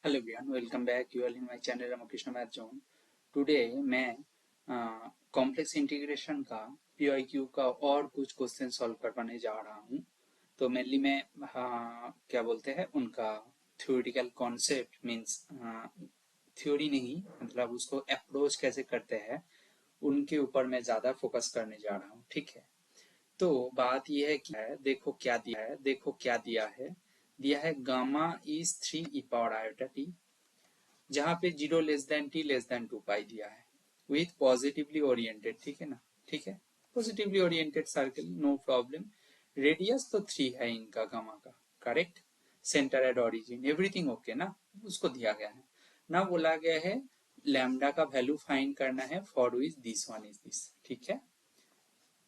Hello everyone, welcome back you all in my channel Ramakrishna math zone. Today मैं complex integration का PIQ का और कुछ क्वेश्चन सॉल्व करवाने जा रहा हूँ। तो मेनली मैं क्या बोलते हैं उनका थ्योरेटिकल कॉन्सेप्ट मींस थ्योरी नहीं, मतलब उसको अप्रोच कैसे करते हैं उनके ऊपर मैं ज़्यादा फोकस करने जा रहा हूँ। ठीक है, तो बात यह है कि देखो क्या दिया है gamma is 3 E power iota T, जहां पे 0 less than T less than 2 पाई दिया है विथ पॉजिटिवली ओरिएंटेड। ठीक है ना, ठीक है, positively oriented circle, no problem. Radius तो 3 है इनका गामा का, correct. Centre at origin everything okay ना, उसको दिया गया है ना। बोला गया है लैम्डा का वैल्यू फाइंड करना है for which this one is this, ठीक है,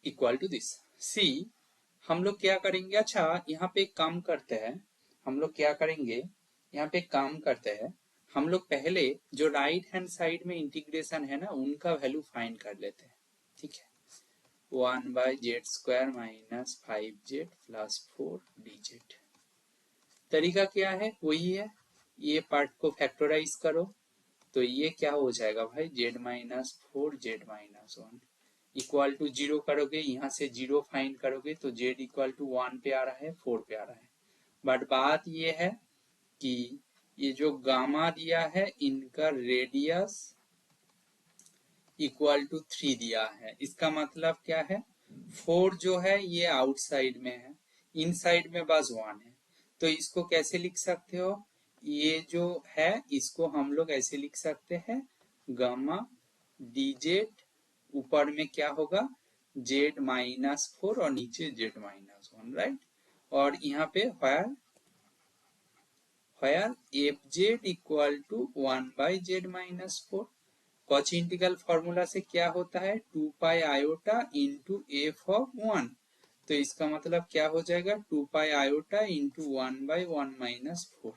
इक्वल टू दिस। सी हम लोग क्या करेंगे, अच्छा यहाँ पे एक काम करते हैं, हम लोग क्या करेंगे यहाँ पे एक काम करते हैं, हम लोग पहले जो राइट हैंड साइड में इंटीग्रेशन है ना उनका वैल्यू फाइंड कर लेते हैं। ठीक है, 1/z² minus 5z plus 4dz। तरीका क्या है, वही है, ये पार्ट को फैक्टराइज करो तो ये क्या हो जाएगा भाई, z minus 4z-1 equal to 0 करोगे, यहाँ से 0 फाइंड करोगे तो z इक्वल टू 1 पे आ रहा है, 4 पे आ रहा है। बट बात ये है कि ये जो गामा दिया है इनका रेडियस इक्वल टू 3 दिया है, इसका मतलब क्या है, 4 जो है ये आउटसाइड में है, इनसाइड में बस 1 है। तो इसको कैसे लिख सकते हो, ये जो है इसको हम लोग ऐसे लिख सकते हैं, गामा dz ऊपर में क्या होगा z-4 और नीचे z-1, राइट। और यहाँ पे where fz equal to 1/z-4। Cauchy integral formula से क्या होता है, 2 pi iota into F of 1। तो इसका मतलब क्या हो जाएगा, 2 pi iota into 1/1-4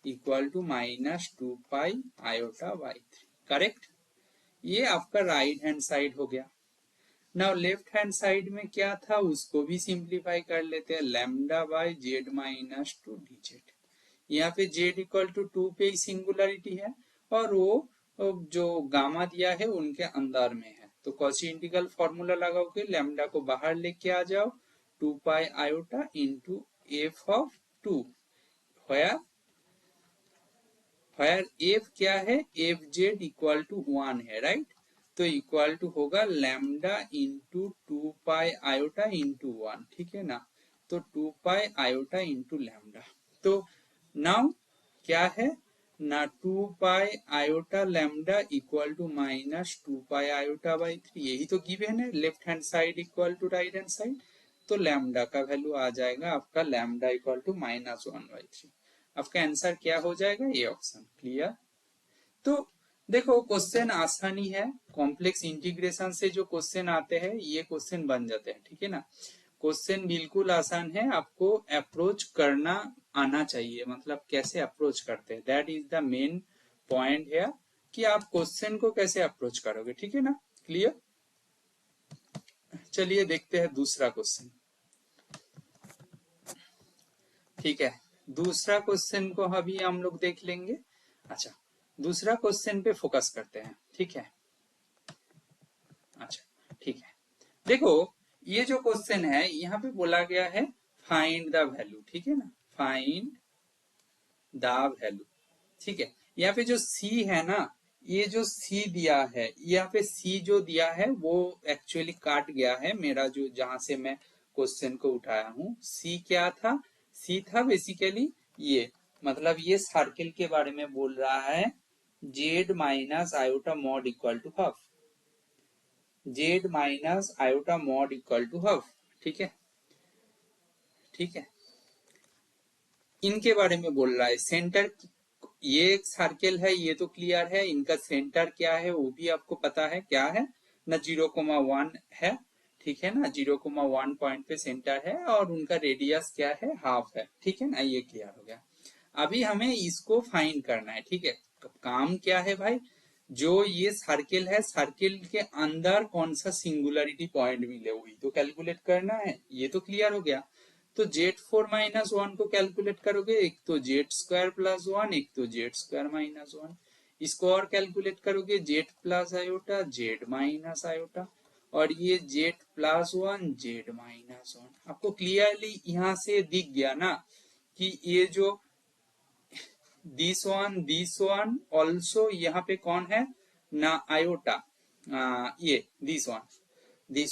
equal to -2 pi iota by 3, correct. ये आपका राइट हैंड साइड हो गया। नाउ लेफ्ट हैंड साइड में क्या था उसको भी सिंप्लीफाई कर लेते हैं, लैम्डा बाई z-2dz। यहाँ पे z इक्वल टू 2 पे सिंगुलरिटी है और वो जो गामा दिया है उनके अंदर में है। तो कॉची इंटीग्रल फॉर्मूला लगाओगे, लैम्डा को बाहर लेके आ जाओ, 2 pi iota into F of 2, where f क्या है, एफ जेड इक्वल टू 1 है, राइट। तो इक्वल टू होगा lambda into 2 pi iota into 1, ठीक है ना। तो 2 पाई आयोटा इंटू लैम्डा, तो नाउ क्या है ना, 2 pi iota lambda equal to -2 pi iota by 3, यही तो गिवन है, left hand side equal to right hand side. तो लैम्डा का वैल्यू आ जाएगा आपका लैम्डा इक्वल टू -1/3। आपका आंसर क्या हो जाएगा, ये ऑप्शन, क्लियर। तो देखो क्वेश्चन आसानी है, कॉम्प्लेक्स इंटीग्रेशन से जो क्वेश्चन आते हैं ये क्वेश्चन बन जाते हैं, ठीक है ना। क्वेश्चन बिल्कुल आसान है, आपको अप्रोच करना आना चाहिए, मतलब कैसे अप्रोच करते हैं, that is the main point है कि आप क्वेश्चन को कैसे अप्रोच करोगे, ठीक है ना, क्लियर। चलिए देखते हैं दूसरा क्वेश्चन। ठीक है, दूसरा क्वेश्चन को अभी हम लोग देख लेंगे। अच्छा, दूसरा क्वेश्चन पे फोकस करते हैं, ठीक है। अच्छा ठीक है, देखो ये जो क्वेश्चन है यहाँ पे बोला गया है फाइंड द वैल्यू, ठीक है ना, फाइंड द वैल्यू, ठीक है। यहाँ पे जो सी है ना, ये जो सी दिया है, यहाँ पे सी जो दिया है वो एक्चुअली काट गया है मेरा, जो जहां से मैं क्वेश्चन को उठाया हूँ। सी क्या था, सी था बेसिकली ये, मतलब ये सर्किल के बारे में बोल रहा है, Z minus iota mod equal to half, Z minus iota mod equal to half, ठीक है, ठीक है, इनके बारे में बोल रहा है। सेंटर, ये एक सर्किल है, ये तो क्लियर है, इनका सेंटर क्या है वो भी आपको पता है, क्या है ना, 0,1 है, ठीक है ना, 0,1 पॉइंट पे सेंटर है और उनका रेडियस क्या है, हाफ है, ठीक है ना, ये क्लियर हो गया। अभी हमें इसको फाइंड करना है, ठीक है। काम क्या है भाई, जो ये सर्किल है, सर्किल के अंदर कौन सा सिंगुलरिटी पॉइंट मिले वही तो कैलकुलेट करना है, ये तो क्लियर हो गया। तो z4 - 1 को कैलकुलेट करोगे, एक तो z² + 1, एक तो z² - 1। इसको और कैलकुलेट करोगे, z plus iota z minus iota, और ये z+1 z-1। आपको क्लियरली यहाँ से दिख गया ना कि ये जो दिस वन ऑल्सो यहाँ पे कौन है ना, आयोटा, ये दिस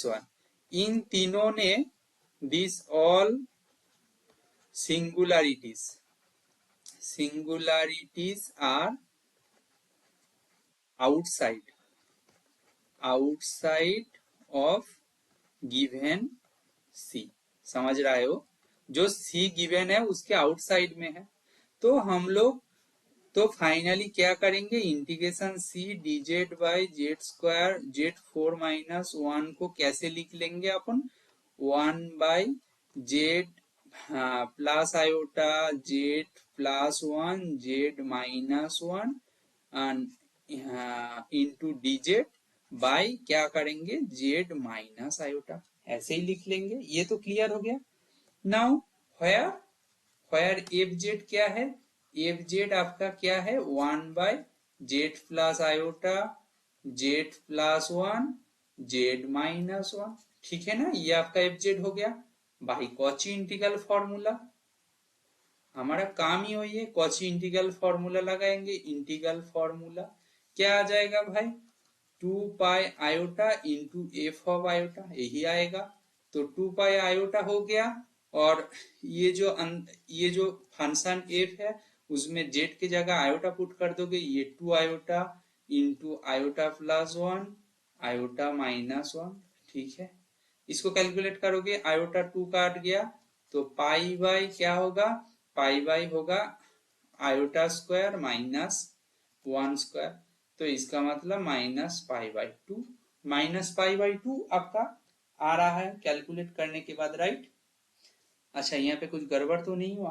वन इन तीनों ने this all singularities are outside of given C. समझ रहे हो, जो सी गिवन है उसके आउटसाइड में है। तो हम लोग तो फाइनली क्या करेंगे, integration C dz by z² z4 - 1 को कैसे लिख लेंगे अपन, 1/z plus iota z+1 z-1 into dz by क्या करेंगे z- आयोटा, ऐसे ही लिख लेंगे। ये तो क्लियर हो गया। नाउ व्हेयर एफ जेड क्या है, एफ जेड आपका क्या है 1/z plus iota z+1 z-1। ठीक है ना, ये आपका एफ जेड हो गया। भाई कॉची इंटीग्रल फॉर्मूला, हमारा काम ही वही है, कॉची इंटीग्रल फॉर्मूला लगाएंगे। इंटीग्रल फॉर्मूला क्या आ जाएगा भाई, 2 iota into F of iota, यही आएगा। तो 2 आयोटा हो गया, और ये जो फंक्शन एफ है उसमें जेड की जगह आयोटा पुट कर दोगे, ये 2 आयोटा इंटू आयोटा+1 आयोटा-1। ठीक है, इसको कैलकुलेट करोगे, आयोटा 2 काट गया तो पाई बाई क्या होगा, पाई बाई होगा आयोटा² -1²। तो इसका मतलब -π/2, -π/2 आपका आ रहा है कैलकुलेट करने के बाद, राइट। अच्छा, यहाँ पे कुछ गड़बड़ तो नहीं हुआ?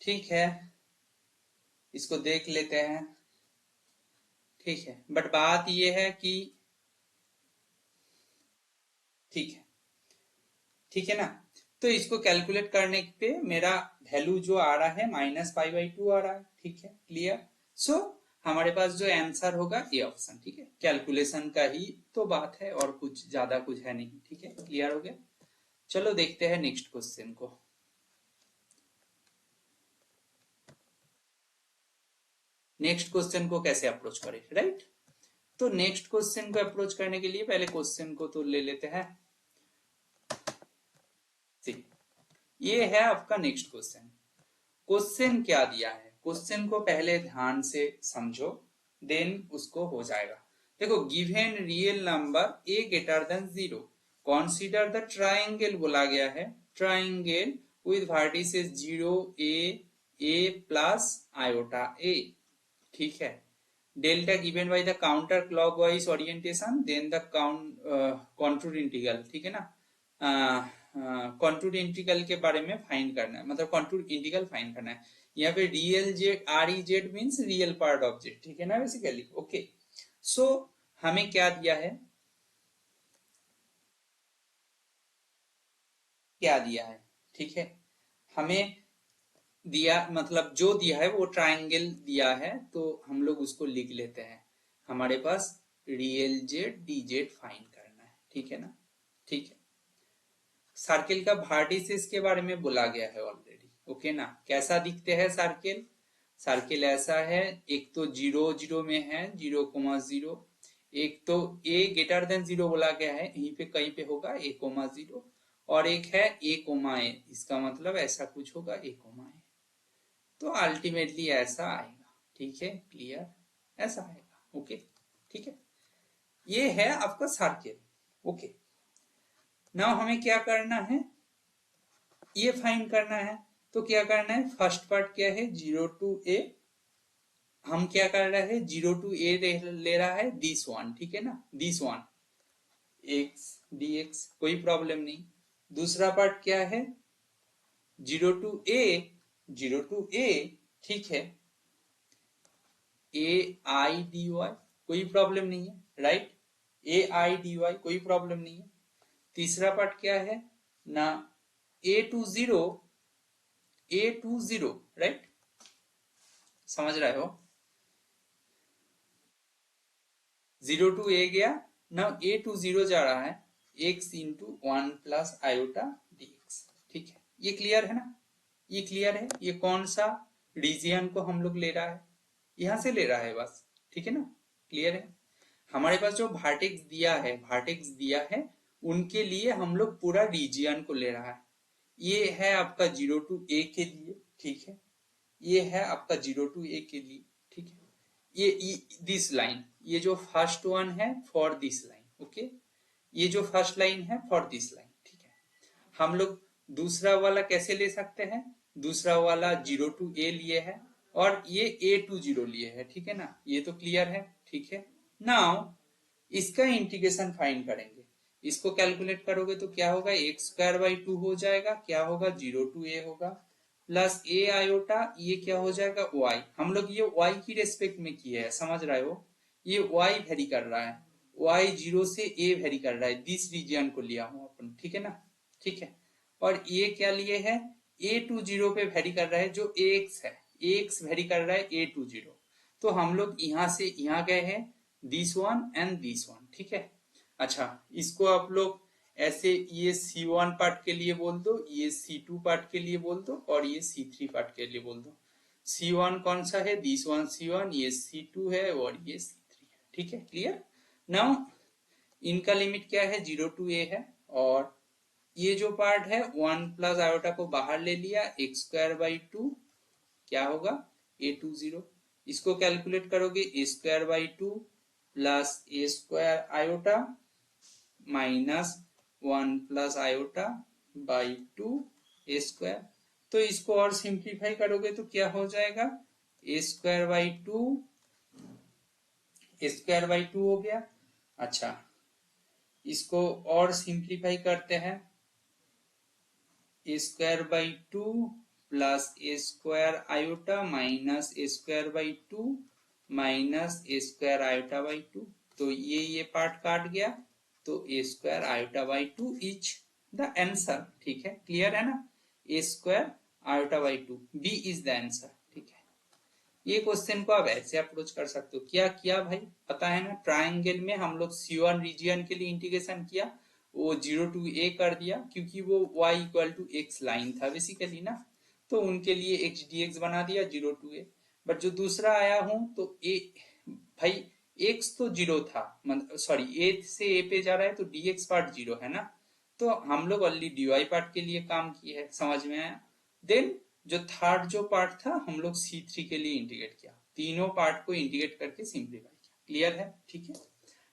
ठीक है, इसको देख लेते हैं। ठीक है, बट बात ये है कि ठीक है ना, तो इसको कैलकुलेट करने पे मेरा वैल्यू जो आ रहा है -π/2 आ रहा है। ठीक है, क्लियर। सो हमारे पास जो आंसर होगा ये ऑप्शन। ठीक है, कैलकुलेशन का ही तो बात है, और कुछ ज्यादा कुछ है नहीं। ठीक है, क्लियर हो गया। चलो देखते हैं नेक्स्ट क्वेश्चन को। नेक्स्ट क्वेश्चन को कैसे अप्रोच करें, राइट। तो नेक्स्ट क्वेश्चन को अप्रोच करने के लिए पहले क्वेश्चन को तो ले लेते हैं। ये है आपका नेक्स्ट क्वेश्चन। क्वेश्चन क्या दिया है, क्वेश्चन को पहले ध्यान से समझो, देन उसको हो जाएगा। देखो, given real number A greater than 0, consider the triangle बोला गया है, triangle with vertices 0 a plus iota a। ठीक है, delta given by the counter clockwise orientation, then the contour integral. ठीक है ना, कंटूर इंटीग्रल के बारे में फाइंड करना है, मतलब कंटूर इंटीग्रल फाइंड करना है। यहाँ पे real Z REZ means real part of Z. ठीक है ना, बेसिकली। ओके, सो हमें क्या दिया है, क्या दिया है, ठीक है, हमें दिया, मतलब जो दिया है वो ट्राइंगल दिया है, तो हम लोग उसको लिख लेते हैं। हमारे पास रियल जेड DZ फाइंड करना है। ठीक है ना, ठीक है। सर्किल का वर्टिसेस के बारे में बोला गया है ऑलरेडी। ओके ना, कैसा दिखते हैं सर्किल, सर्किल ऐसा है, एक तो 0 0 में है 0,0, एक तो a ग्रेटर देन 0 बोला गया है, यहीं पे कहीं पे होगा a,0, और एक है a,a, इसका मतलब ऐसा कुछ होगा a,a, तो अल्टीमेटली ऐसा आएगा। ठीक है, क्लियर, ऐसा आएगा। ओके, ठीक है, ये है आपका सर्किल। ओके, नाउ हमें क्या करना है, ये फाइंड करना है। तो क्या करना है, फर्स्ट पार्ट क्या है 0 to a, हम क्या कर रहे हैं 0 to a ले रहा है दिस वन। ठीक है ना, दिस वन x dx, कोई प्रॉब्लम नहीं। दूसरा पार्ट क्या है 0 to a, ठीक है, ai dy, कोई प्रॉब्लम नहीं है, राइट, ai dy कोई प्रॉब्लम नहीं है। तीसरा पार्ट क्या है ना, a20 राइट, समझ रहे हो, 0 to a गया, नाउ a20 जा रहा है x इंटू 1 + i/dx। ठीक है, ये क्लियर है ना, ये क्लियर है। ये कौन सा रीजियन को हम लोग ले रहा है, यहां से ले रहा है बस, ठीक है ना, क्लियर है। हमारे पास जो वर्टेक्स दिया है उनके लिए हम लोग पूरा रीजियन को ले रहा है। ये है आपका 0 to a के लिए, ठीक है, ये है आपका 0 to a के लिए, ठीक है। ये दिस लाइन, ये जो फर्स्ट वन है फॉर दिस लाइन, ओके, ये जो फर्स्ट लाइन है फॉर दिस लाइन, ठीक है। हम लोग दूसरा वाला कैसे ले सकते हैं, दूसरा वाला 0 to a लिए है और ये a to 0 लिए है, ठीक है ना, ये तो क्लियर है, ठीक है। नाउ इसका इंटीग्रेशन फाइंड करेंगे, इसको कैलकुलेट करोगे तो क्या होगा, x² by 2 हो जाएगा, क्या होगा 0 to a होगा, प्लस a आयोटा, ये क्या हो जाएगा y, हम लोग ये y की रेस्पेक्ट में किए है, समझ रहे हो, ये y वेरी कर रहा है, y 0 से a वेरी कर रहा है, दिस रीजन को लिया हूं अपन, ठीक है ना, ठीक है। और ये क्या लिए है, a to 0 पे वेरी कर रहा है, जो ax है, ax वेरी कर रहा है a to 0, तो हम लोग यहां से यहां गए हैं this one and this one, ठीक है। अच्छा, इसको आप लोग ऐसे ये C1 पार्ट के लिए बोल दो, ये C2 पार्ट के लिए बोल दो और ये C3 पार्ट के लिए बोल दो। C1 कौन सा है, दिस वन C1, ये C2 है और ये C3 है, ठीक है, क्लियर। नाउ इनका लिमिट क्या है, 0 to a है, और ये जो पार्ट है 1 + i को बाहर ले लिया, x²/2 क्या होगा a to 0, इसको कैलकुलेट करोगे a²/2 plus a² minus 1 + i/2 a², तो इसको और सिंप्लीफाई करोगे तो क्या हो जाएगा, a²/2 हो गया। अच्छा, इसको और सिंप्लीफाई करते हैं, a²/2 plus a² minus a²/2 minus a²i/2, तो ये पार्ट काट गया, तो a²i/2 इज द आंसर, ठीक है, क्लियर है ना, a²i/2 B is the answer, ठीक है। ये क्वेश्चन को आप ऐसे अप्रोच कर सकते हो, क्या किया भाई पता है ना, ट्राइंगल में हम लोग C1 रीजियन के लिए इंटीग्रेशन किया, वो 0 to a कर दिया, क्योंकि वो y=x लाइन था बेसिकली ना, तो उनके लिए x dx बना दिया 0 to a। बट जो दूसरा आया हूं तो a भाई x तो 0 था, सॉरी a से a पे जा रहा है तो dx पार्ट 0 है ना, तो हम लोग ऑलरेडी dy पार्ट के लिए काम किए है, समझ में आया। देन जो थर्ड जो पार्ट था हम लोग C3 के लिए इंटीग्रेट किया, तीनों पार्ट को इंटीग्रेट करके सिंप्लीफाई किया, क्लियर है, ठीक है।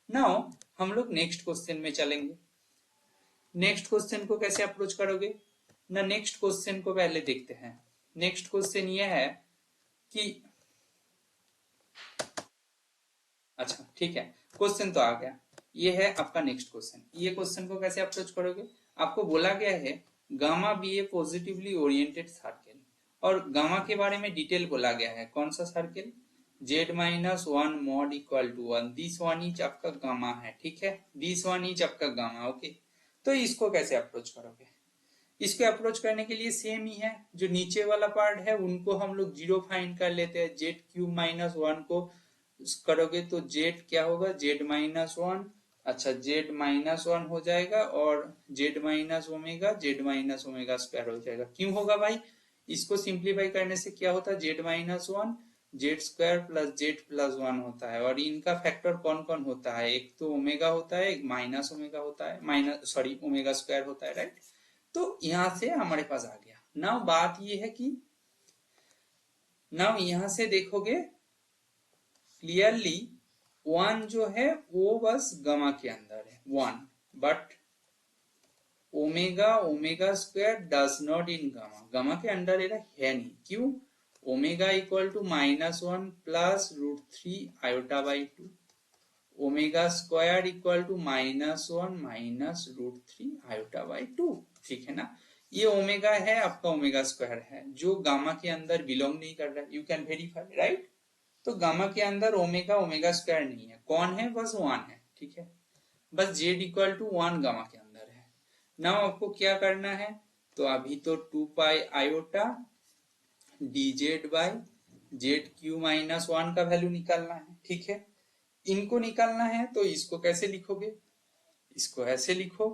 नाउ हम लोग नेक्स्ट क्वेश्चन में चलेंगे। नेक्स्ट क्वेश्चन को कैसे अप्रोच करोगे ना, नेक्स्ट क्वेश्चन को पहले देखते हैं। नेक्स्ट क्वेश्चन ये है कि, अच्छा ठीक है, क्वेश्चन तो आ गया, ये है आपका नेक्स्ट क्वेश्चन। ये क्वेश्चन को कैसे अप्रोच करोगे, आपको बोला गया है gamma be a positively oriented circle, और गामा के बारे में डिटेल बोला गया है, कौन सा circle, z-1 mod equal to 1, this one is आपका गामा है, ठीक है, दिस वन इज आपका गामा, ओके। तो इसको कैसे अप्रोच करोगे, इसको अप्रोच करने के लिए सेम ही है, जो नीचे वाला पार्ट है उनको हम लोग 0 फाइंड कर लेते हैं, z³ - 1 को करोगे तो z क्या होगा, z-1, अच्छा z-1 हो जाएगा और z-ओमेगा हो जाएगा, क्यों होगा भाई, इसको सिंप्लीफाई करने से क्या होता है, z-1 z² प्लस z+1 होता है, और इनका फैक्टर कौन कौन होता है, एक तो ओमेगा होता है, एक माइनस ओमेगा होता है, ओमेगा² होता है, राइट। तो यहां से हमारे पास आ गया। नाउ बात ये है कि नाउ यहां से देखोगे क्लियरली 1 जो है वो बस गामा के अंदर है 1, बट ओमेगा² does not in gamma, gamma के अंदर है नहीं, क्यों, omega equal to -1 plus √3i/2, ओमेगा² इक्वल टू -1 माइनस √3i/2, ठीक है ना। ये ओमेगा है आपका ओमेगा² है, जो गामा के अंदर बिलोंग नहीं कर रहा है, यू कैन वेरीफाई, राइट। तो गामा के अंदर ओमेगा² नहीं है, कौन है, बस 1 है, ठीक है, बस z = 1 गामा के अंदर है, नाउ आपको क्या करना है, तो अभी तो 2 pi iota dz by z q minus 1 का वैल्यू निकालना है, ठीक है। इनको निकालना है तो इसको कैसे लिखोगे, इसको ऐसे लिखो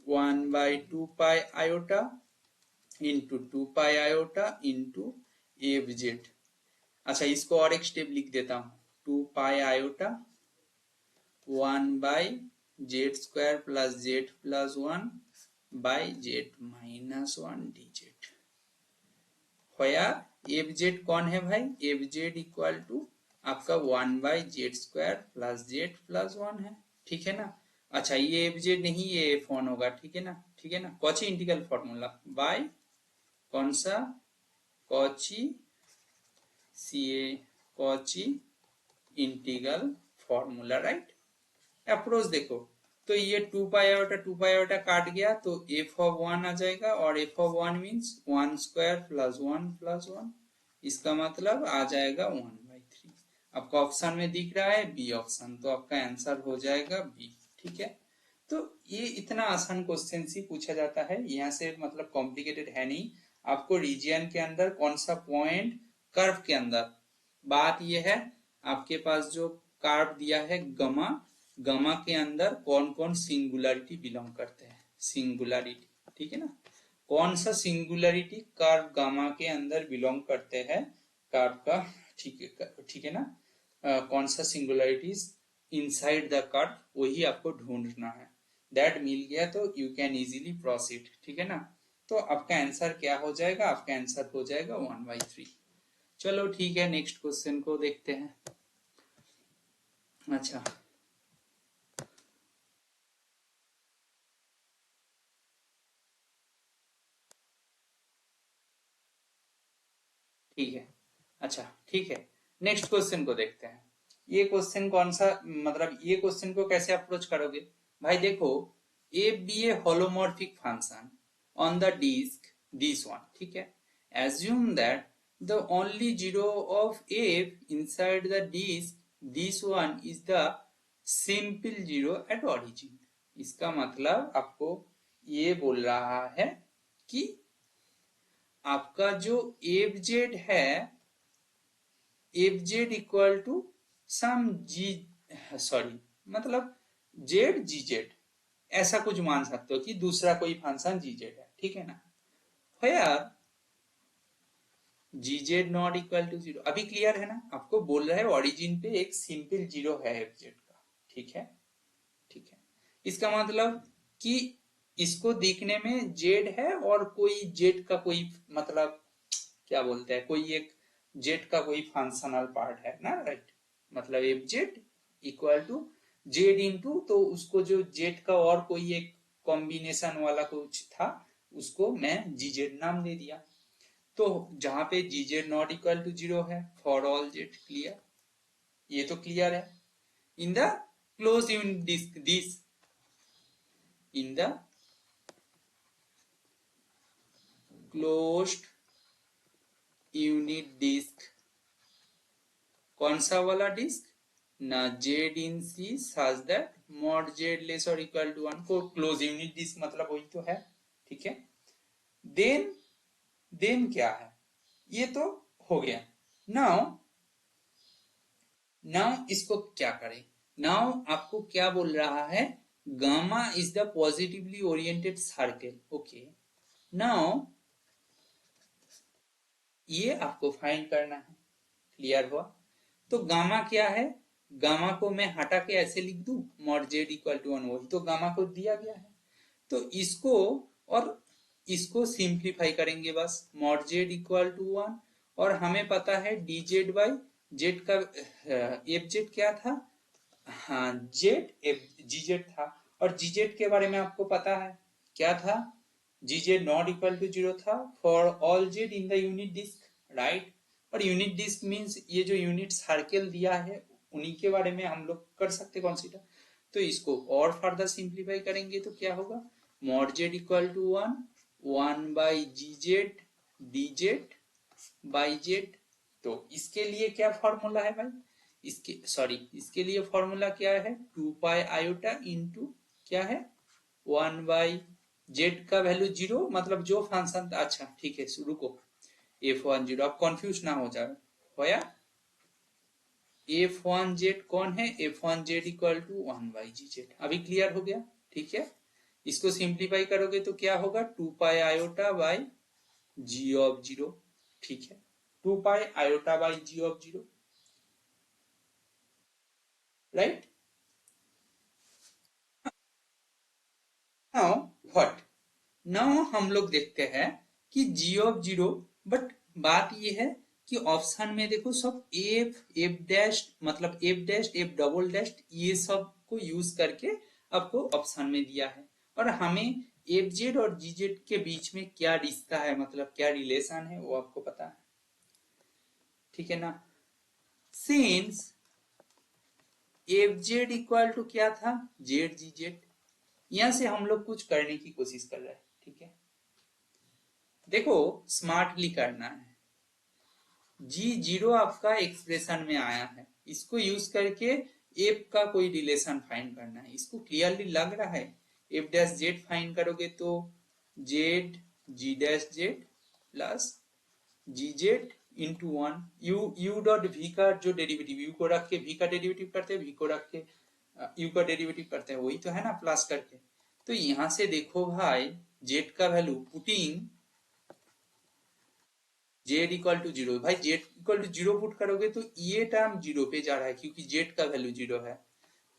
1 by 2 pi iota into 2 pi iota into F Z. अच्छा, इसको और एक स्टेप लिख देता हूँ, 2 pi iota 1 by Z square plus Z plus 1 by Z minus 1 D Z. F Z कौन है भाई, एफ जेड इक्वल टू आपका 1 by Z square plus Z plus 1 है, ठीक है ना। अच्छा, ये एफ जेड नहीं, ये एफ वन होगा, ठीक है ना, ठीक है ना। कॉची इंटीग्रल फॉर्मूला बाय कौन सा, Cauchy see a Cauchy integral formula, right. Approach देखो, तो ये 2 पाई आयोटा काट गया तो एफ ऑफ 1 आ जाएगा, और F of 1 means 1 square plus 1 plus 1, इसका मतलब आ जाएगा 1/3। आपका ऑप्शन में दिख रहा है बी ऑप्शन, तो आपका आंसर हो जाएगा बी, ठीक है। तो ये इतना आसान क्वेश्चन ही पूछा जाता है, यहाँ से मतलब कॉम्प्लिकेटेड है नहीं। आपको रीजियन के अंदर कौन सा पॉइंट, कर्व के अंदर, बात यह है आपके पास जो कर्व दिया है गमा, गमा के अंदर कौन कौन सिंगुलरिटी बिलोंग करते हैं, सिंगुलरिटी, ठीक है ना। कौन सा सिंगुलरिटी कर्व गामा के अंदर बिलोंग करते हैं कर्व का, ठीक है ना। कौन सा सिंगुलरिटीज इनसाइड द कर्व, वही आपको ढूंढना है। दैट मिल गया तो यू कैन इजीली प्रोसीड, ठीक है ना। तो आपका आंसर क्या हो जाएगा, आपका आंसर हो जाएगा 1/3। चलो ठीक है, नेक्स्ट क्वेश्चन को देखते हैं। अच्छा, ठीक है, अच्छा ठीक है, नेक्स्ट क्वेश्चन को देखते हैं। ये क्वेश्चन कौन सा, मतलब ये क्वेश्चन को कैसे अप्रोच करोगे भाई, देखो F be a holomorphic function on the disc this one, ठीक है। Assume that the only zero of F inside the disc this one is the simple zero at origin. इसका मतलब आपको ये बोल रहा है कि आपका जो एफ जेड है, F z equal to some g, sorry मतलब जेड जी जेड, ऐसा कुछ मान सकते हो कि दूसरा कोई फंक्शन जी जेड है, ठीक है ना। यार G Z not equal to zero, अभी क्लियर है ना। आपको बोल रहा है ओरिजिन पे एक सिंपल जीरो है एफ जेड का, ठीक है, ठीक है। इसका मतलब कि इसको देखने में जेड है और कोई जेड का कोई मतलब क्या बोलते हैं, कोई एक जेड का कोई फंक्शनल पार्ट है ना, राइट। मतलब f z equal to z into, तो उसको जो जेड का और कोई एक कॉम्बिनेशन वाला कुछ था, उसको मैं जी जेड नाम दे दिया। तो जहां पे G Z not equal to zero है फॉर ऑल जेड, क्लियर, ये तो क्लियर है। In the close unit disc this, in the closed unit disc, कौन सा वाला डिस्क ना, Z in C such that mod Z less or equal to 1 को close unit disc मतलब वही तो है, ठीक है। देन देन क्या है, ये तो हो गया। नाउ नाउ इसको क्या करें, नाउ आपको क्या बोल रहा है, gamma is the positively oriented circle, okay. Now ये आपको फाइंड करना है, क्लियर हुआ। तो गामा क्या है, गामा को मैं हटा के ऐसे लिख दूं मॉड जेड इक्वल टू 1, वही तो गामा को दिया गया है। तो इसको और इसको सिंप्लीफाई करेंगे बस, मॉड जेड इक्वल टू 1, और हमें पता है डी जेड बाई जेड का एफ जेड क्या था, हाँ जेड एफ जी जेड था। और जी जेड के बारे में आपको पता है क्या था, G Z not equal to zero था for all Z in the unit disc, right. और यूनिट डिस्क मींस ये जो यूनिट सर्कल दिया है उन्हीं के बारे में हम लोग कर सकते कंसीडर। तो इसको और फर्दर सिंप्लीफाई करेंगे तो क्या होगा, mod z equal to 1, 1 by g z d z by z. तो इसके लिए क्या फॉर्मूला है भाई, इसके सॉरी इसके लिए फॉर्मूला क्या है, 2 पाई आयोटा इंटू क्या है 1 बाई जेड का वैल्यू 0, मतलब जो फंक्शन, अच्छा ठीक है रुको, f10, अब कंफ्यूज ना हो जाए होया। f1z कौन है, f1z equal to 1 by g z, अभी क्लियर हो गया। ठीक है, इसको सिंप्लीफाई करोगे तो क्या होगा, 2 pi iota by g of 0। ठीक है, 2 pi iota by g of 0, right. Now what, now हम लोग देखते हैं कि जी ऑफ 0, बट बात ये है कि ऑप्शन में देखो सब एफ एफ डैश, मतलब F dash F double dash ये सब को यूज करके आपको ऑप्शन में दिया है, और हमें एफ जेड और जी जेड के बीच में क्या रिश्ता है, मतलब क्या रिलेशन है वो आपको पता है, ठीक है ना। Since f z equal to क्या था, जेड जी जेड, यहां से हम लोग कुछ करने की कोशिश कर रहे हैं। ठीक है, देखो स्मार्टली करना है, जी जीरो आपका एक्सप्रेशन में आया है, इसको यूज करके एफ का कोई रिलेशन फाइंड करना है, इसको क्लियरली लग रहा है। एफ डैश जेड फाइंड करोगे तो z g dash z plus g z into 1, u dot v का जो डेरिवेटिव, यू को रख के वी का डेरिवेटिव करते हैं, वी को रख के यू का डेरिवेटिव करते हैं, वही तो है ना, प्लस करके। तो यहां से देखो भाई, जेड का value putting z equal to 0, भाई जेड इक्वल टू 0 पुट करोगे तो ये टर्म 0 पे जा रहा है, क्योंकि जेड का वैल्यू 0 है।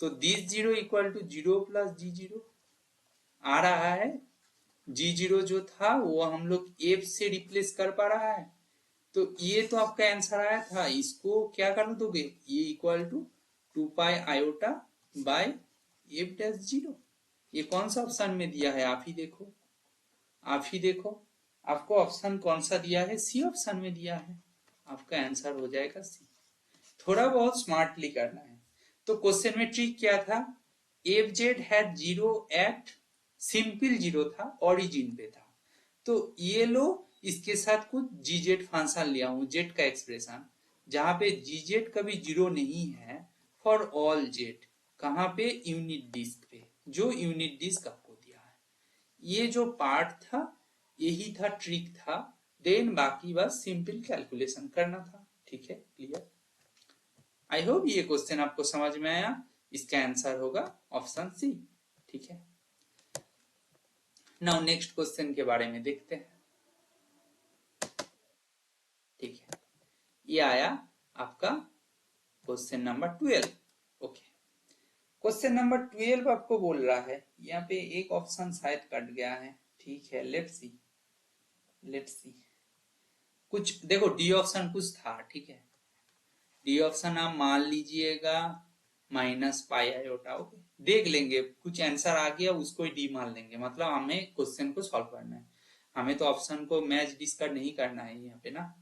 तो दिस 0 इक्वल टू 0 प्लस जी 0 आ रहा है। जी 0 जो था वो हम लोग एफ से रिप्लेस कर पा रहा है, तो ये तो आपका आंसर आया था, इसको क्या कर दोगे, ये equal to 2 pi iota by f dash 0। ये कौन सा ऑप्शन में दिया है, आप ही देखो, आप ही देखो, आपको ऑप्शन कौन सा दिया है, सी ऑप्शन में दिया है, आपका आंसर हो जाएगा सी। थोड़ा बहुत स्मार्टली करना है। तो क्वेश्चन में ट्रिक क्या था, f z had 0 at, simple 0 था, ओरिजिन पे था, तो ये लो, इसके साथ कुछ जी जेड फंक्शन लिया हूं, जेड का एक्सप्रेशन, जहां पे जी जेड कभी 0 नहीं है, फॉर ऑल जेड, कहां पे, यूनिट डिस्क पे, जो यूनिट डिस्क आपको दिया है। ये जो पार्ट था यही था, ट्रिक था, देन बाकी बस सिंपल कैलकुलेशन करना था। ठीक है, क्लियर। आई होप ये क्वेश्चन आपको समझ में आया, इसका आंसर होगा ऑप्शन सी। ठीक है, नाउ नेक्स्ट क्वेश्चन के बारे में देखते हैं। ठीक है, ये आया आपका question number 12। Okay, question number 12 आपको बोल रहा है, यहाँ पे एक ऑप्शन शायद कट गया है। ठीक है, लेट्स सी, लेट्स सी, कुछ देखो डी ऑप्शन कुछ था। ठीक है, डी ऑप्शन आप मान लीजिएगा माइनस पाई आयोटा, ओके, देख लेंगे कुछ आंसर आ गया उसको ही डी मान लेंगे, मतलब हमें क्वेश्चन को सॉल्व करना है, हमें तो ऑप्शन को मैच डिस्कर्ड नहीं करना है यहाँ पे ना।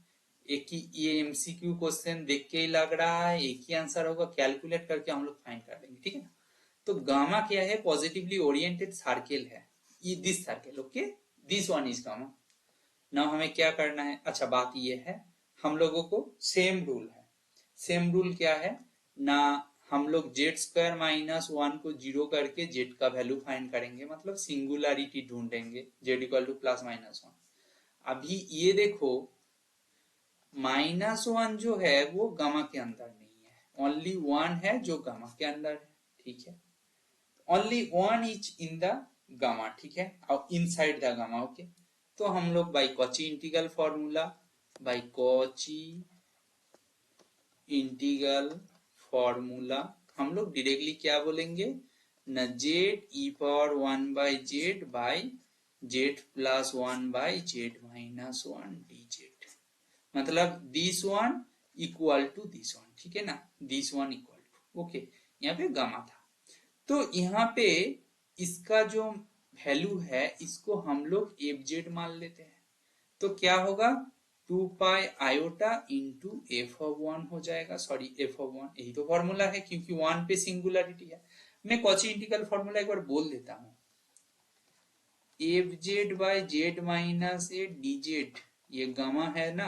एक ही ये एमसीक्यू क्वेश्चन देख के ही लग रहा है एक ही आंसर होगा, कैलकुलेट करके हम लोग फाइंड कर लेंगे। ठीक है ना, तो गामा क्या है, पॉजिटिवली ओरिएंटेड सर्किल है, ये this circle, okay, this one is gamma. Now हमें क्या करना है, अच्छा बात ये है, हम लोगों को सेम रूल है, सेम रूल क्या है ना, हम लोग जेड स्क्वायर माइनस 1 को 0 करके जेड का वैल्यू फाइंड करेंगे, मतलब सिंगुलरिटी ढूंढेंगे, Z equal two plus minus 1। अभी ये देखो माइनस 1 जो है वो गामा के अंदर नहीं है, ओनली 1 है जो गामा के अंदर है। ठीक है, only 1 is in the gamma, ठीक है, और इनसाइड द गामा, ओके। तो हम लोग by Cauchy integral formula, by Cauchy integral formula, हम लोग डायरेक्टली क्या बोलेंगे न, Z E power 1 by Z by Z plus 1 by Z minus 1 D Z, मतलब this one equal to this one. ठीक है ना, this one equal to, okay, यहाँ पे गामा था, तो यहाँ पे इसका जो वैल्यू है इसको हम लोग एफ जेड मान लेते हैं, तो क्या होगा 2 pi iota into F of 1 हो जाएगा, सॉरी एफ ऑफ 1, यही तो फॉर्मूला है क्योंकि 1 पे सिंगुलरिटी है। मैं कॉची इंटीग्रल फॉर्मूला एक बार बोल देता हूँ, F Z by Z minus A D Z, ये गामा है ना,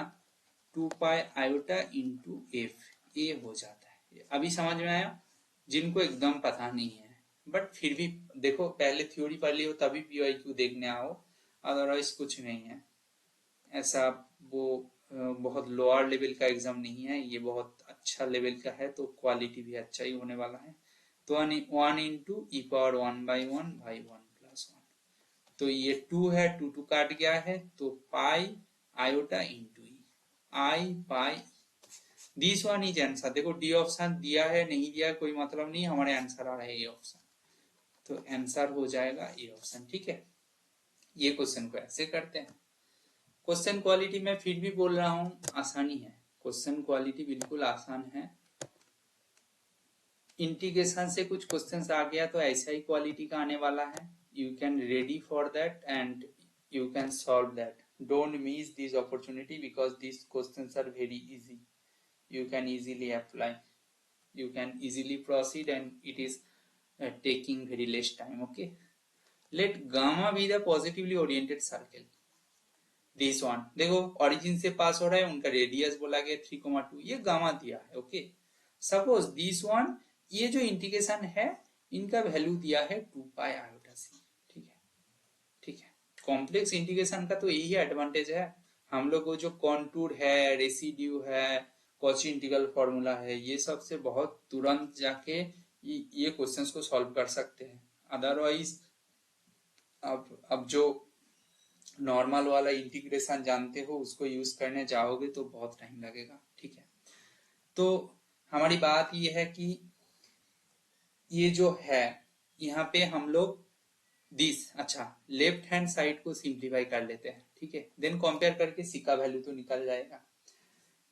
2 पाई आयोटा इंटू एफ, ए हो जाता है। अभी समझ में आया, जिनको एकदम पता नहीं है बट फिर भी देखो, पहले थ्योरी पढ़ ली हो तभी पीवाईक्यू देखने आओ, अदरवाइज कुछ नहीं है ऐसा। वो बहुत लोअर लेवल का एग्जाम नहीं है, ये बहुत अच्छा लेवल का है, तो क्वालिटी भी अच्छा ही होने वाला है। तो 1 into e⁻1/1 तो ये 2 है, 2 काट गया है, तो पाई iota into E, I pi. This one is answer. देखो डी ऑप्शन दिया है नहीं दिया कोई मतलब नहीं, हमारे आंसर आ रहा है ए ऑप्शन, तो आंसर हो जाएगा ए ऑप्शन। ठीक है, ये क्वेश्चन को ऐसे करते हैं। क्वेश्चन क्वालिटी में फिर भी बोल रहा हूं आसानी है, क्वेश्चन क्वालिटी बिल्कुल आसान है। इंटीग्रेशन से कुछ क्वेश्चंस आ गया तो ऐसा ही क्वालिटी का आने वाला है। You can ready for that and you can solve that. Don't miss this opportunity because this questions are very easy, you can easily apply, you can easily proceed and it is taking very less time. Okay, let gamma be the positively oriented circle. This one देखो origin से पास हो रहा है, उनका radius बोला गया 3,2, ये gamma दिया है। ओके, सपोज दिस वन, ये जो इंटीग्रेशन है इनका वैल्यू दिया है 2 पाई आयोटा सी। ठीक है, ठीक है, कॉम्प्लेक्स इंटीग्रेशन का तो यही एडवांटेज है, हम लोग को जो कॉन्टूर है, रेसिड्यू है, कॉची इंटीग्रल फॉर्मूला है, ये सब से बहुत तुरंत जाके ये क्वेश्चंस को सॉल्व कर सकते हैं। अदरवाइज अब जो नॉर्मल वाला इंटीग्रेशन जानते हो उसको यूज करने जाओगे तो बहुत टाइम लगेगा। ठीक है, तो हमारी बात ये है कि ये जो है यहाँ पे हम लोग दिस, अच्छा लेफ्ट हैंड साइड को सिंप्लीफाई कर लेते हैं। ठीक है, देन कंपेयर करके सी का वैल्यू तो निकल जाएगा।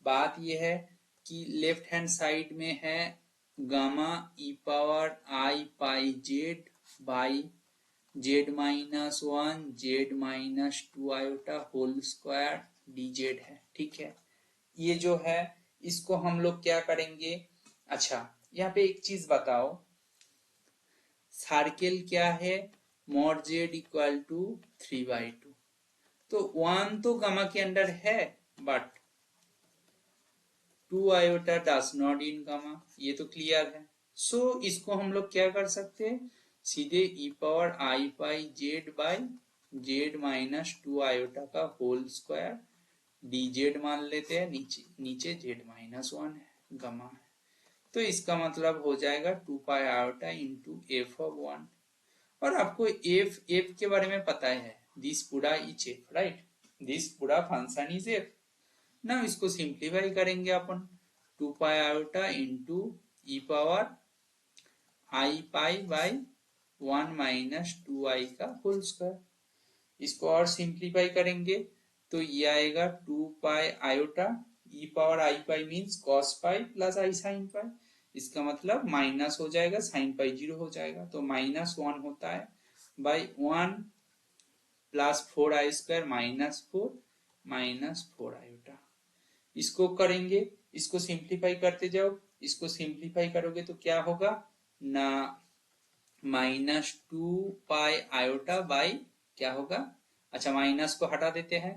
बात ये है कि लेफ्ट हैंड साइड में है gamma e power I pi Z by z-1 z-2 iota whole square dz है। ठीक है, ये जो है इसको हम लोग क्या करेंगे, अच्छा यहाँ पे एक चीज बताओ, सर्किल क्या है, mod z इक्वल टू 3/2, तो 1 तो गामा के अंदर है but 2 iota does not in gamma, ये तो क्लियर है। सो इसको हम लोग क्या कर सकते हैं, सीधे E power I pi Z by z-2 iota का होल स्क्वायर dz मान लेते हैं, नीचे नीचे z-1 है, गामा है, तो इसका मतलब हो जाएगा 2 pi iota into F of 1। और आपको एफ के बारे में पता है, दिस पूरा इज एफ, राइट, दिस पूरा फंक्शन इज एफ ना। इसको सिंप्लीफाई करेंगे अपन, 2 pi iota into E power I pi by 1-2i का होल स्क्वायर। इसको और सिंप्लीफाई करेंगे तो ये आएगा 2 pi iota E power I pi means cos pi plus I sine pi, इसका मतलब माइनस हो जाएगा, साइन पाई 0 हो जाएगा, तो -1 होता है बाई 1 प्लस 4i² -4 आयोटा। इसको करेंगे, इसको सिंप्लीफाई करते जाओ, इसको सिंप्लीफाई करोगे तो क्या होगा ना, -2 पाई आयोटा बाई क्या होगा, अच्छा माइनस को हटा देते हैं,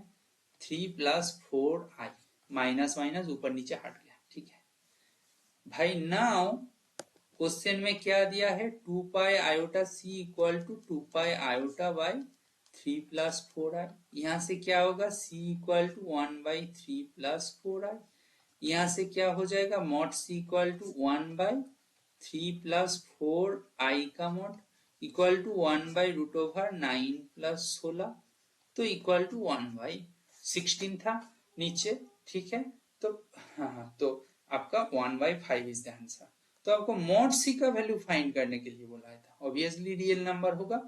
3 + 4i, माइनस माइनस ऊपर नीचे हट गया। ठीक है भाई, नाउ क्वेश्चन में क्या दिया है, 2 pi iota c equal to 2 pi iota by 3 + 4i, यहाँ से क्या होगा c इक्वल टू 1/3 + 4i, यहाँ से क्या हो जाएगा mod c equal to 1/3 + 4i का मॉड इक्वल टू 1/√9 + 16, तो इक्वल टू 1/16 था नीचे। ठीक है, तो हाँ, तो आपका 1/5 इज द आंसर। तो आपको मॉड सी का वैल्यू फाइंड करने के लिए बोला था, ऑब्वियसली रियल नंबर होगा।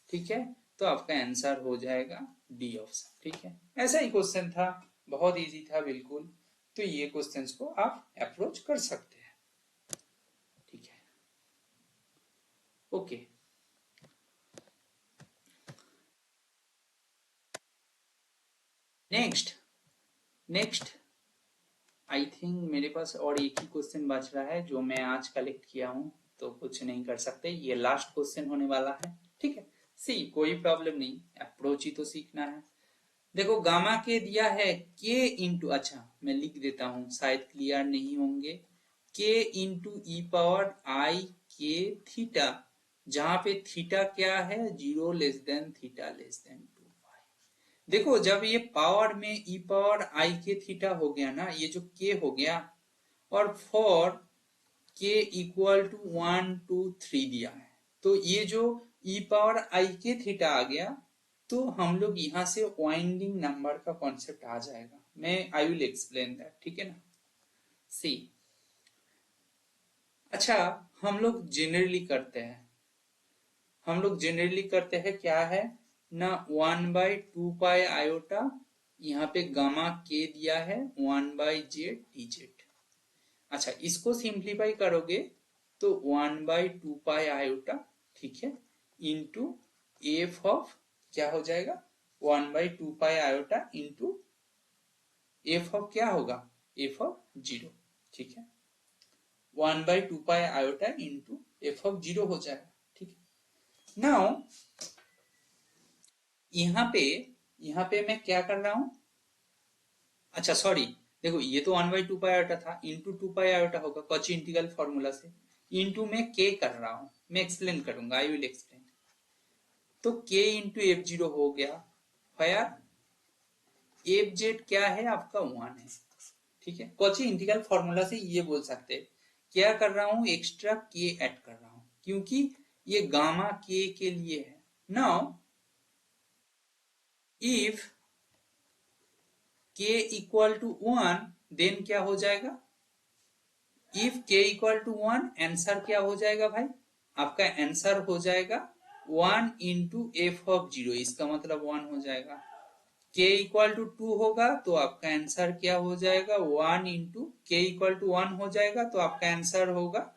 ठीक है, तो आपका आंसर हो जाएगा डी ऑप्शन। ठीक है, ऐसा ही क्वेश्चन था, बहुत इजी था बिल्कुल, तो ये क्वेश्चंस को आप अप्रोच कर सकते हैं। ठीक है, ओके, नेक्स्ट आई थिंक मेरे पास और एक ही क्वेश्चन बच रहा है जो मैं आज कलेक्ट किया हूं, तो कुछ नहीं कर सकते, ये लास्ट क्वेश्चन होने वाला है। ठीक है, सी कोई प्रॉब्लम नहीं, अप्रोच ही तो सीखना है। देखो गामा के दिया है के इंटू, अच्छा मैं लिख देता हूं शायद क्लियर नहीं होंगे, के इंटू ई पावर आई के थीटा जहां पे थीटा क्या है, 0 less than theta less than 2 पाई। देखो जब ये पावर में ई पावर आई के थीटा हो गया ना, ये जो के हो गया, और फॉर के इक्वल टू 1 2 3 दिया है, तो ये जो ई पावर आई के थीटा आ गया, तो हम लोग यहां से वाइंडिंग नंबर का कॉन्सेप्ट आ जाएगा। मैं आई विल एक्सप्लेन दैट, ठीक है ना। सी, अच्छा हम लोग जेनरली करते हैं, क्या है ना, 1/2 पाई आयोटा, यहाँ पे गामा के दिया है 1/z dz। अच्छा इसको सिंप्लीफाई करोगे तो 1/2 पाई आयोटा, ठीक है, इंटू एफ ऑफ क्या हो जाएगा, 1/2 पाई आयोटा इंटू एफ ऑफ क्या होगा, एफ ऑफ 0, ठीक है, 1/2 पाई आयोटा इंटू एफ ऑफ 0 हो जाएगा, ठीक है। नाउ यहाँ पे मैं क्या कर रहा हूं, अच्छा सॉरी, देखो ये तो 1/2 पाई आयोटा था, इंटू 2 पाई आयोटा होगा कॉची इंटीग्रल फॉर्मूला से, इंटू में के कर रहा हूं, मैं एक्सप्लेन करूंगा, आई विल एक्सप्लेन। तो के इंटू एफ 0 हो गया, फायर एफ जेड क्या है आपका 1 है, ठीक है, कॉची इंटीग्रल फॉर्मूला से ये बोल सकते हैं। क्या कर रहा हूं, एक्स्ट्रा के ऐड कर रहा हूं, क्योंकि ये गामा के लिए है। नाउ इफ के इक्वल टू 1 देन क्या हो जाएगा, इफ के इक्वल टू 1 आंसर क्या हो जाएगा भाई, आपका आंसर हो जाएगा 1 इंटू एफ ऑफ 0, इसका मतलब 1 हो जाएगा। k इक्वल टू 2 होगा तो आपका आंसर क्या हो जाएगा, 1 इंटू के इक्वल टू 1 हो जाएगा तो आपका आंसर होगा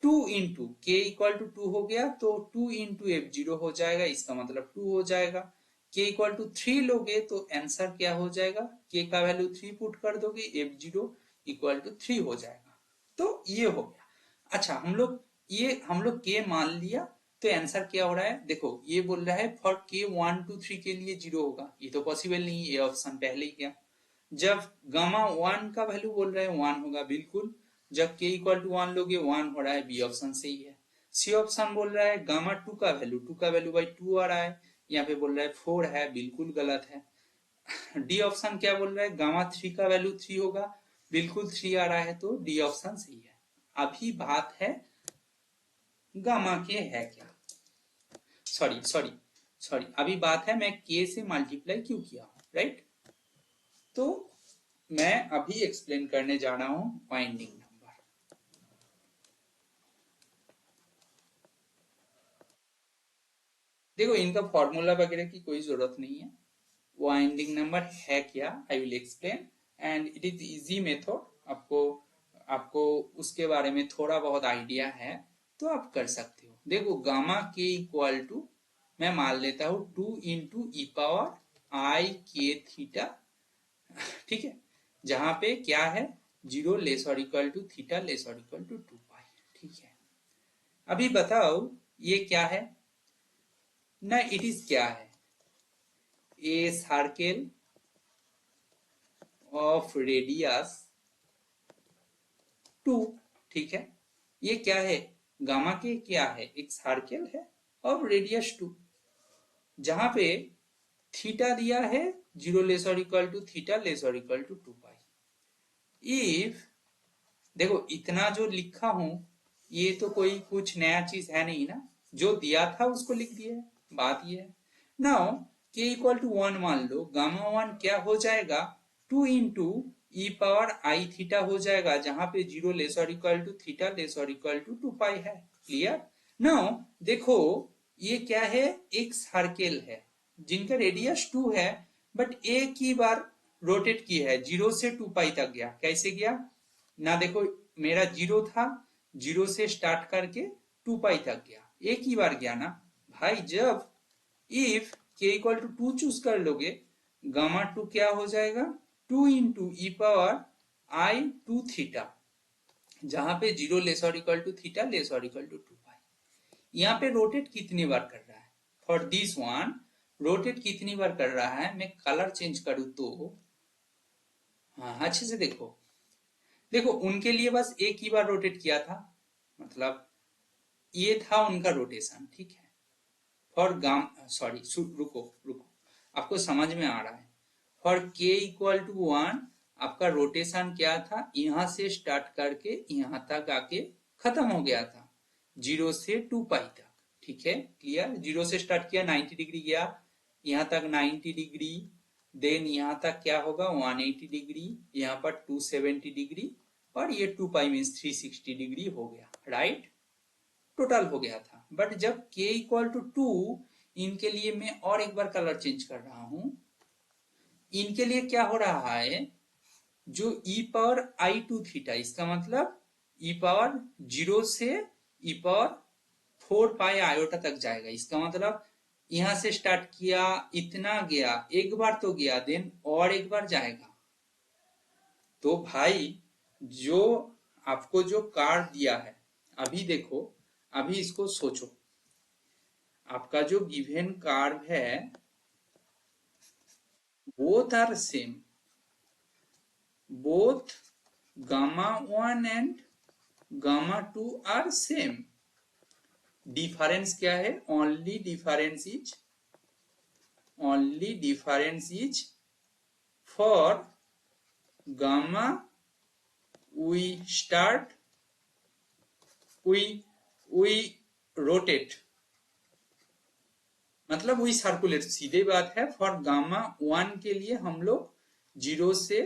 2 इंटू के इक्वल टू 2 हो गया तो 2 इंटू एफ 0 हो जाएगा, इसका मतलब 2 हो जाएगा। के इक्वल टू 3 लोगे तो आंसर क्या हो जाएगा, के का वैल्यू 3 पुट कर दोगे, एफ 0 इक्वल टू 3 हो जाएगा। तो ये हो गया। अच्छा हम लोग के मान लिया, तो आंसर क्या हो रहा है, देखो ये बोल रहा है फॉर के 1 2 3 के लिए 0 होगा, ये तो पॉसिबल नहीं है, ये ऑप्शन पहले ही गया। जब गामा 1 का वैल्यू बोल रहे हैं 1 होगा, बिल्कुल। जब के इक्वल टू 1 लोगे 1 हो रहा है, बी ऑप्शन सही है। सी ऑप्शन बोल रहा है गामा 2 का वैल्यू बाई 2 आ रहा है, यहाँ पे बोल रहा है 4 है, बिल्कुल गलत है। डी ऑप्शन क्या बोल रहा है, गामा 3 का वैल्यू 3 होगा, बिल्कुल 3 आ रहा है, तो डी ऑप्शन सही है। अभी बात है गामा के है क्या, सॉरी सॉरी सॉरी, अभी बात है मैं के से मल्टीप्लाई क्यों किया हूं, राइट। तो मैं अभी एक्सप्लेन करने जा रहा हूं वाइंडिंग नंबर। देखो इनका फॉर्मूला वगैरह की कोई जरूरत नहीं है, वाइंडिंग नंबर है क्या, I will explain, and it is easy method. आपको आपको उसके बारे में थोड़ा बहुत आइडिया है तो आप कर सकते हो। देखो गामा के इक्वल टू मैं मान लेता हूं 2 इंटू ई पावर आई के थीटा, ठीक है, जहां पे क्या है 0 less or equal to theta less or equal to 2 पाई, ठीक है। अभी बताओ ये क्या है ना, इट इज क्या है, ए सर्किल ऑफ रेडियस 2, ठीक है। ये क्या है, गामा के क्या है, एक सर्किल है ऑफ रेडियस 2, जहां पे थीटा दिया है 0 less or equal to theta less or equal to 2 pi. If देखो इतना जो लिखा हूं ये तो कोई कुछ नया चीज है नहीं ना, जो दिया था उसको लिख दिया है, बात ये है। नाउ के इक्वल टू 1 मान लो, गामा 1 क्या हो जाएगा, 2 इंटू ई पावर आई थीटा हो जाएगा, जहां पे 0 less or equal to theta less or equal to 2 पाई है, क्लियर। नाउ देखो ये क्या है, एक सर्किल है जिनका रेडियस 2 है, बट एक ही बार रोटेट की है, 0 से 2 पाई तक गया, कैसे गया ना, देखो मेरा 0 था, 0 से स्टार्ट करके 2 पाई तक गया, एक ही बार गया ना भाई। जब इफ के इक्वल टू 2 चूज कर लोगे, गामा 2 क्या हो जाएगा, 2 इंटू ई पावर आई 2 थीटा, जहां पे 0 less or equal to theta less or equal to 2 पाई। यहाँ पे रोटेट कितनी बार कर रहा है, फॉर दिस वन रोटेट कितनी बार कर रहा है, मैं कलर चेंज करूं तो, हाँ अच्छे से देखो, देखो उनके लिए बस एक ही बार रोटेट किया था, मतलब ये था उनका रोटेशन, ठीक है। फॉर गाम सॉरी रुको रुको, आपको समझ में आ रहा है। फॉर के इक्वल टू 1 आपका रोटेशन क्या था, यहां से स्टार्ट करके यहां तक आके खत्म हो गया था, 0 से 2 पाई तक, ठीक है, क्लियर। 0 से स्टार्ट किया, 90 डिग्री गया, यहां तक 90 डिग्री, देन यहां तक क्या होगा 180 डिग्री, यहाँ पर 270 डिग्री, और ये 2 पाई मीन्स 360 डिग्री हो गया, राइट। टोटल हो गया था। बट जब k इक्वल टू 2, इनके लिए मैं और एक बार कलर चेंज कर रहा हूं। इनके लिए क्या हो रहा है, जो e power i two theta, इसका मतलब e पावर 0 से e पावर 4 पाई आयोटा तक जाएगा। इसका मतलब यहां से स्टार्ट किया, इतना गया, एक बार तो गया, देन और एक बार जाएगा। तो भाई जो आपको जो कार्ड दिया है, अभी देखो, अभी इसको सोचो, आपका जो गिवन कार्व है both are same, both gamma 1 and gamma 2 are same. Difference क्या है, only difference is for gamma we rotate, मतलब वही सर्कुलेट, सीधे बात है। फॉर गामा 1 के लिए हम लोग 0 से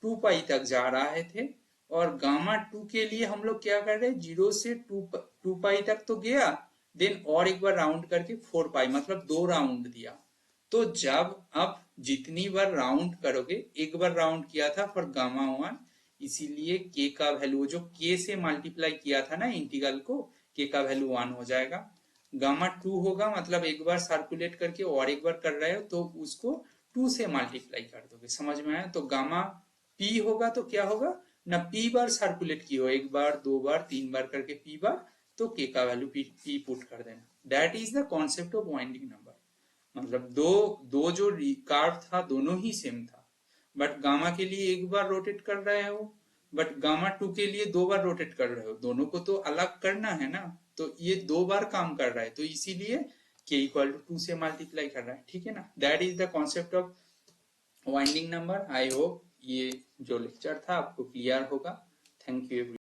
2 पाई तक जा रहे थे, और गामा 2 के लिए हम लोग क्या कर रहे हैं, 0 से 2 पाई तक तो गया, देन और एक बार राउंड करके 4 पाई, मतलब 2 राउंड दिया। तो जब आप जितनी बार राउंड करोगे, एक बार राउंड किया था फॉर गामा 1, इसीलिए के का वैल्यू जो के से मल्टीप्लाई किया था ना इंटीग्रल को, के का वैल्यू 1 हो जाएगा। गामा 2 होगा, मतलब एक बार सर्कुलेट करके और एक बार कर रहे हो तो उसको 2 से मल्टीप्लाई कर दोगे, समझ में आया। तो गामा पी होगा तो क्या होगा ना, पी बार सर्कुलेट की हो, एक बार, 2 बार, 3 बार करके पी बार, तो के का वैल्यू पी पुट कर देना। That is the concept of winding number. मतलब दो दो जो कार्व था दोनों ही सेम था, बट गामा के लिए एक बार रोटेट कर रहे हो, बट गामा 2 के लिए 2 बार रोटेट कर रहे हो, दोनों को तो अलग करना है ना। तो ये 2 बार काम कर रहा है, तो इसीलिए के इक्वल टू 2 से मल्टीप्लाई कर रहा है, ठीक है ना। That is the concept of winding number. I hope ये जो लेक्चर था आपको क्लियर होगा। Thank you.